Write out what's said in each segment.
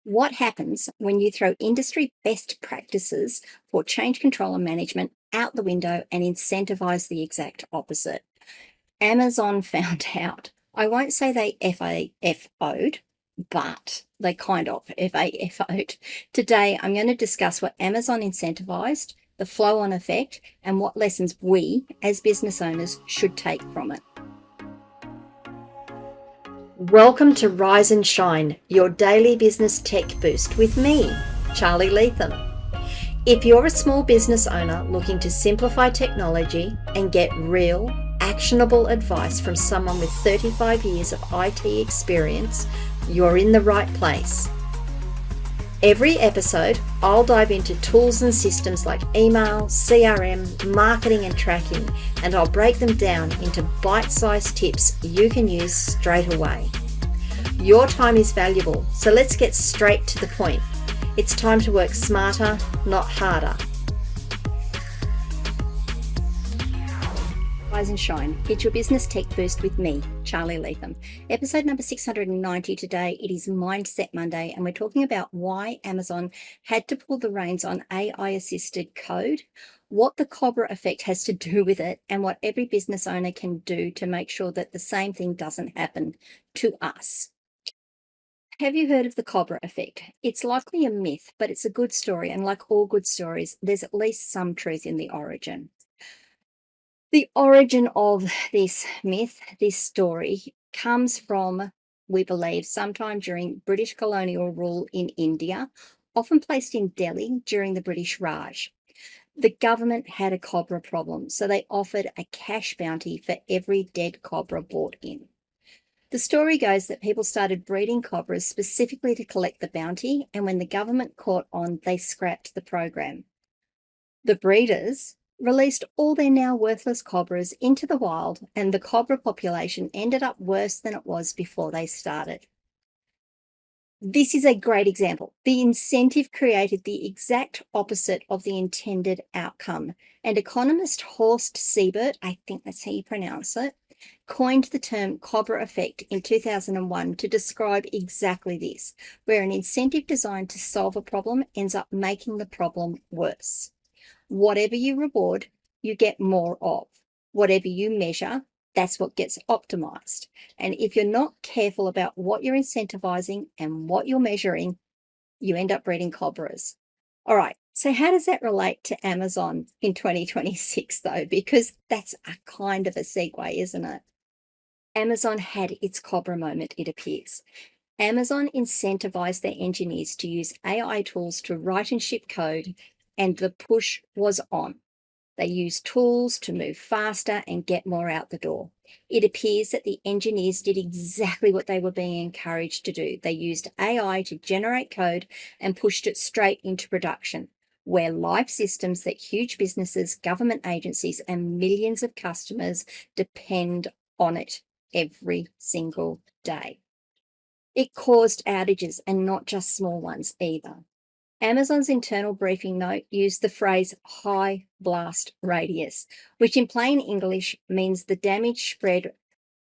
What happens when you throw industry best practices for change control and management out the window and incentivize the exact opposite? Amazon found out. I won't say they FAFO'd, but they kind of FAFO'd. Today, I'm going to discuss what Amazon incentivized, the flow on effect, and what lessons we, as business owners, should take from it. Welcome to Rise and Shine, your daily business tech boost with me, Charly Leetham. If you're a small business owner looking to simplify technology and get real, actionable advice from someone with 35 years of IT experience, you're in the right place. Every episode, I'll dive into tools and systems like email, CRM, marketing and tracking, and I'll break them down into bite-sized tips you can use straight away. Your time is valuable, so let's get straight to the point. It's time to work smarter, not harder. Rise and Shine. It's your business tech boost with me, Charly Leetham. Episode number 690 today. It is Mindset Monday, and we're talking about why Amazon had to pull the reins on AI-assisted code, what the Cobra Effect has to do with it, and what every business owner can do to make sure that the same thing doesn't happen to us. Have you heard of the Cobra Effect? It's likely a myth, but it's a good story, and like all good stories, there's at least some truth in the origin. The origin of this myth, this story, comes from, we believe, sometime during British colonial rule in India, often placed in Delhi during the British Raj. The government had a cobra problem, so they offered a cash bounty for every dead cobra brought in. The story goes that people started breeding cobras specifically to collect the bounty, and when the government caught on, they scrapped the program. The breeders released all their now worthless cobras into the wild, and the cobra population ended up worse than it was before they started. This is a great example. The incentive created the exact opposite of the intended outcome, and economist Horst Siebert, I think that's how you pronounce it, coined the term Cobra Effect in 2001 to describe exactly this, where an incentive designed to solve a problem ends up making the problem worse. Whatever you reward, you get more of. Whatever you measure, that's what gets optimized. And if you're not careful about what you're incentivizing and what you're measuring, you end up breeding cobras. All right, so how does that relate to Amazon in 2026 though? Because that's a kind of a segue, isn't it? Amazon had its cobra moment, it appears. Amazon incentivized their engineers to use AI tools to write and ship code, and the push was on. They used tools to move faster and get more out the door. It appears that the engineers did exactly what they were being encouraged to do. They used AI to generate code and pushed it straight into production, where live systems that huge businesses, government agencies, and millions of customers depend on it every single day. It caused outages, and not just small ones either. Amazon's internal briefing note used the phrase high blast radius, which in plain English means the damage spread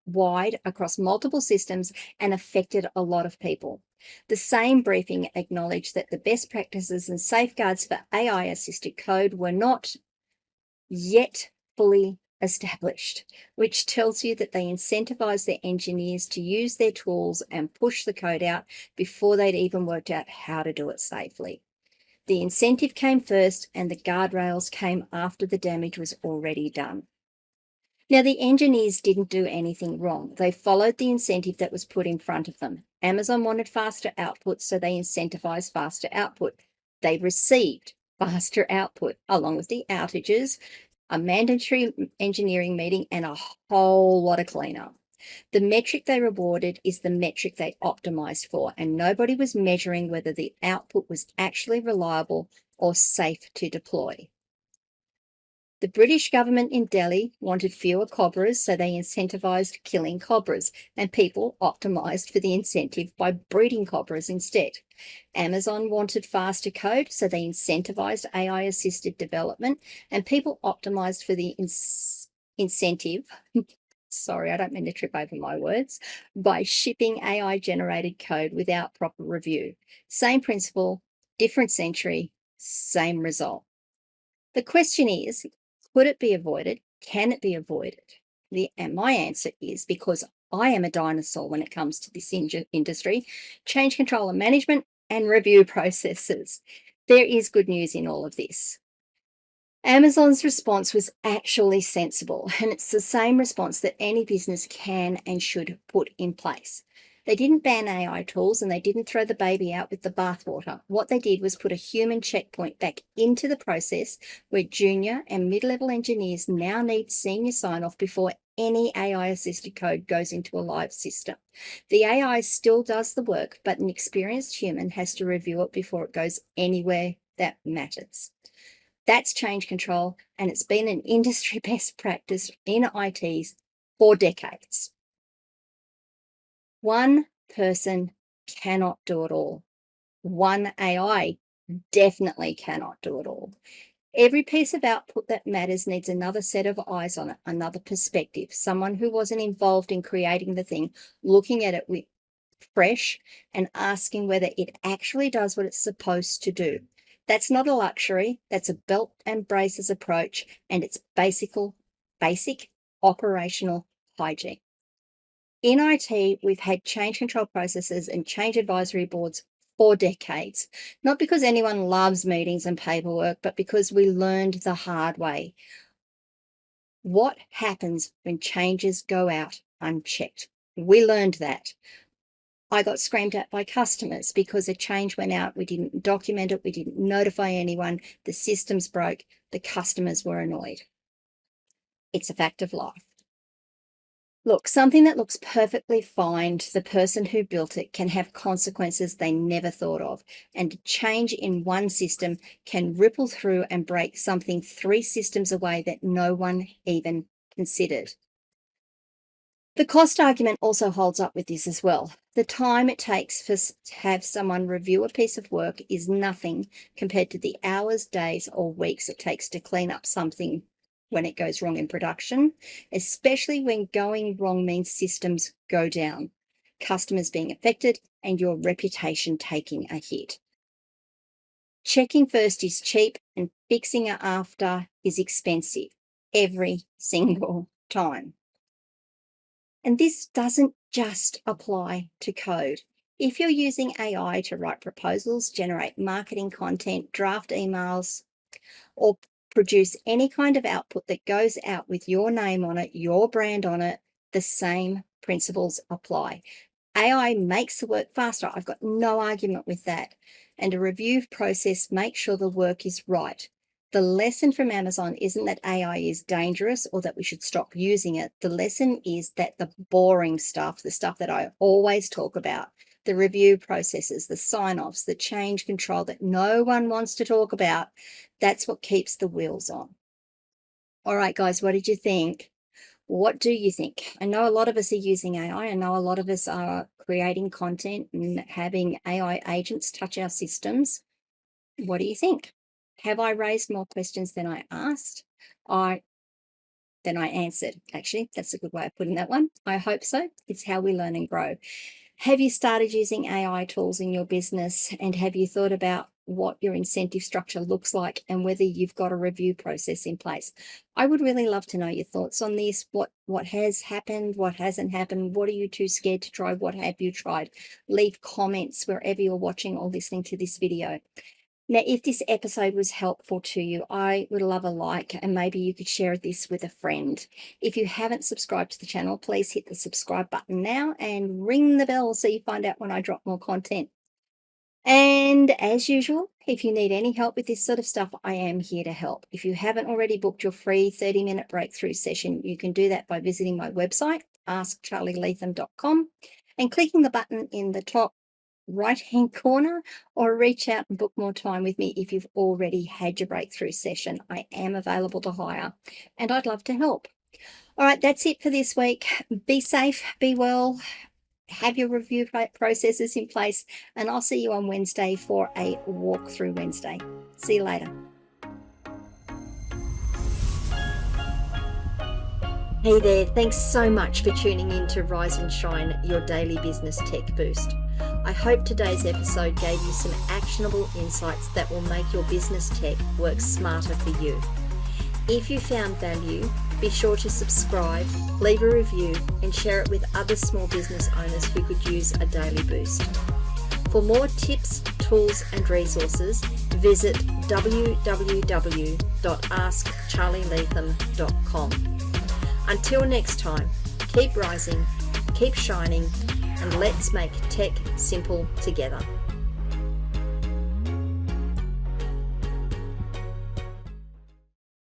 wide across multiple systems and affected a lot of people. The same briefing acknowledged that the best practices and safeguards for AI-assisted code were not yet fully established, which tells you that they incentivized their engineers to use their tools and push the code out before they'd even worked out how to do it safely. The incentive came first, and the guardrails came after the damage was already done. Now, the engineers didn't do anything wrong. They followed the incentive that was put in front of them. Amazon wanted faster output, so they incentivized faster output. They received faster output, along with the outages, a mandatory engineering meeting, and a whole lot of cleanup. The metric they rewarded is the metric they optimized for, and nobody was measuring whether the output was actually reliable or safe to deploy. The British government in Delhi wanted fewer cobras, so they incentivized killing cobras, and people optimized for the incentive by breeding cobras instead. Amazon wanted faster code, so they incentivized AI-assisted development, and people optimized for the incentive sorry, I don't mean to trip over my words, by shipping AI generated code without proper review. Same principle, different century, same result. The question is, could it be avoided? Can it be avoided? And my answer is, because I am a dinosaur when it comes to this industry, change control and management and review processes. There is good news in all of this. Amazon's response was actually sensible, and it's the same response that any business can and should put in place. They didn't ban AI tools and they didn't throw the baby out with the bathwater. What they did was put a human checkpoint back into the process where junior and mid-level engineers now need senior sign-off before any AI-assisted code goes into a live system. The AI still does the work, but an experienced human has to review it before it goes anywhere that matters. That's change control, and it's been an industry best practice in ITs for decades. One person cannot do it all. One AI definitely cannot do it all. Every piece of output that matters needs another set of eyes on it, another perspective, someone who wasn't involved in creating the thing, looking at it with fresh and asking whether it actually does what it's supposed to do. That's not a luxury. That's a belt and braces approach, and it's basic operational hygiene. In IT, we've had change control processes and change advisory boards for decades, not because anyone loves meetings and paperwork, but because we learned the hard way. What happens when changes go out unchecked? We learned that. I got screamed at by customers because a change went out. We didn't document it. We didn't notify anyone. The systems broke. The customers were annoyed. It's a fact of life. Look, something that looks perfectly fine to the person who built it can have consequences they never thought of. And a change in one system can ripple through and break something 3 systems away that no one even considered. The cost argument also holds up with this as well. The time it takes to have someone review a piece of work is nothing compared to the hours, days, or weeks it takes to clean up something when it goes wrong in production, especially when going wrong means systems go down, customers being affected, and your reputation taking a hit. Checking first is cheap and fixing it after is expensive every single time. And this doesn't just apply to code. If you're using AI to write proposals, generate marketing content, draft emails, or produce any kind of output that goes out with your name on it, your brand on it, the same principles apply. AI makes the work faster. I've got no argument with that. And a review process makes sure the work is right. The lesson from Amazon isn't that AI is dangerous or that we should stop using it. The lesson is that the boring stuff, the stuff that I always talk about, the review processes, the sign-offs, the change control that no one wants to talk about, that's what keeps the wheels on. All right, guys, what did you think? What do you think? I know a lot of us are using AI. I know a lot of us are creating content and having AI agents touch our systems. What do you think? Have I raised more questions than I asked? Than I answered. Actually, that's a good way of putting that one. I hope so. It's how we learn and grow. Have you started using AI tools in your business, and have you thought about what your incentive structure looks like and whether you've got a review process in place? I would really love to know your thoughts on this. What has happened? What hasn't happened? What are you too scared to try? What have you tried? Leave comments wherever you're watching or listening to this video. Now, if this episode was helpful to you, I would love a like, and maybe you could share this with a friend. If you haven't subscribed to the channel, please hit the subscribe button now and ring the bell so you find out when I drop more content. And as usual, if you need any help with this sort of stuff, I am here to help. If you haven't already booked your free 30-minute breakthrough session, you can do that by visiting my website, askcharlyleetham.com, and clicking the button in the top right-hand corner, or reach out and book more time with me if you've already had your breakthrough session. I am available to hire, and I'd love to help. All right, that's it for this week. Be safe, be well, have your review processes in place, and I'll see you on Wednesday for a walkthrough Wednesday. See you later. Hey there, thanks so much for tuning in to Rise and Shine, your daily business tech boost. I hope today's episode gave you some actionable insights that will make your business tech work smarter for you. If you found value, be sure to subscribe, leave a review, and share it with other small business owners who could use a daily boost. For more tips, tools, and resources, visit www.askcharlyleetham.com. Until next time, keep rising, keep shining, and let's make tech simple together.